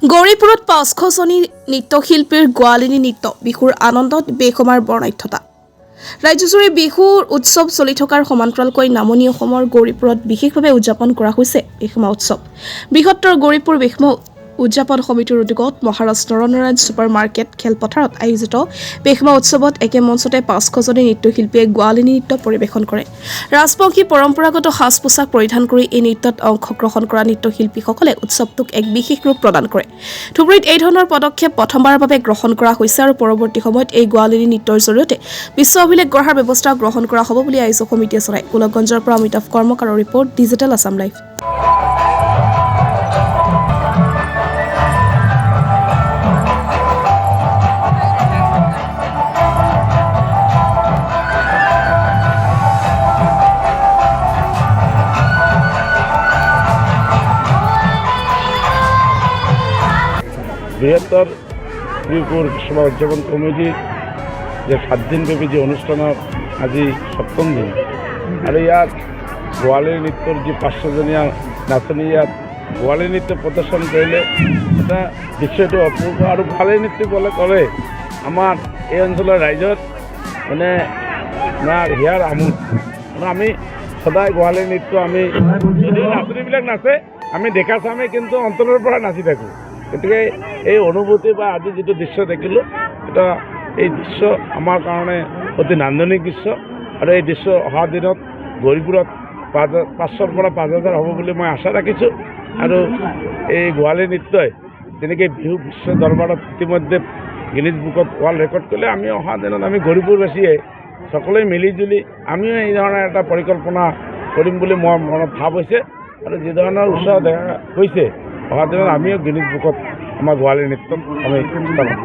গৌৰীপুৰত ৫০০জনী নৃত্যশিল্পীৰ গোৱালিনী নৃত্য বিহুৰ আনন্দত বেসমাৰ বৰ্ণাঢ্যতা। ৰাজ্যজুৰি বিহুৰ উৎসৱ চলি থকাৰ সমান্তৰালকৈ নামনি অসমৰ গৌৰীপুৰত বিশেষভাৱে উদযাপন কৰা হৈছে বেসমা উৎসৱ। বৃহত্তৰ গৌৰীপুৰ বেসমা উদযাপন সমিতিৰ উদ্যোগত মহাৰাজ নৰনাৰায়ণ ছুপাৰ মাৰ্কেট খেলপথাৰত আয়োজিত বেসমা উৎসৱত একে মঞ্চতে ৫০০জনী নৃত্যশিল্পীয়ে গোৱালিনী নৃত্য পৰিৱেশন কৰে। ৰাজবংশী পৰম্পৰাগত সাজ পোছাক পৰিধান কৰি এই নৃত্যত অংশগ্ৰহণ কৰা নৃত্যশিল্পীসকলে উৎসৱটোক এক বিশেষ ৰূপ প্ৰদান কৰে। ধুবুৰীত এই ধৰণৰ পদক্ষেপ প্ৰথমবাৰৰ বাবে গ্ৰহণ কৰা হৈছে আৰু পৰৱৰ্তী সময়ত এই গোৱালিনী নৃত্যৰ জৰিয়তে বিশ্ব অভিলেখ গঢ়াৰ ব্যৱস্থা গ্ৰহণ কৰা হ'ব বুলি আয়োজক সমিতিয়ে জনায়। গোলকগঞ্জৰ পৰা অমিতাভ কৰ্মকাৰৰ ৰিপৰ্ট, ডিজিটেল আছাম লাইভ। বৃহত্তৰ গৌৰীপুৰ বেসমা উদযাপন কমিটিৰ যে 7 দিনব্যাপী যে অনুষ্ঠানৰ আজি 7ম দিন আৰু ইয়াত গোৱালিনী নৃত্যৰ যি ৫০০জনীয়া নাচনী ইয়াত গোৱালিনী নৃত্য প্ৰদৰ্শন কৰিলে এটা দৃশ্যটো অপূৰ্ব আৰু গোৱালিনী নৃত্য ক'লে আমাৰ এই অঞ্চলৰ ৰাইজৰ মানে হিয়াৰ আমোদ। আমি সদায় গোৱালিনী নৃত্য আমি যদি নাচনীবিলাক নাচে আমি দেখা চামে কিন্তু অন্তৰৰ পৰা নাচি থাকোঁ। গতিকে এই অনুভূতি বা আজি যিটো দৃশ্য দেখিলোঁ এটা এই দৃশ্য আমাৰ কাৰণে অতি নান্দনিক দৃশ্য আৰু এই দৃশ্য অহা দিনত গৌৰীপুৰত ৫০০ৰ পৰা ৫০০০ হ'ব বুলি মই আশা ৰাখিছোঁ। আৰু এই গোৱালিনী নৃত্যই যেনেকৈ বিহু বিশ্ব দৰবাৰত ইতিমধ্যে গিনিজ বুকত ৱৰ্ল্ড ৰেকৰ্ড কৰিলে আমি অহা দিনত আমি গৌৰীপুৰবাসীয়ে সকলোৱে মিলিজুলি আমিও এই ধৰণৰ এটা পৰিকল্পনা কৰিম বুলি মোৰ মনত ভাৱ হৈছে আৰু যি ধৰণৰ উৎসাহ দেখা হৈছে অহা দিনত আমিও গিনিজ বুকত আমাৰ গোৱালিনী নৃত্যত আমি স্থাপন কৰিম।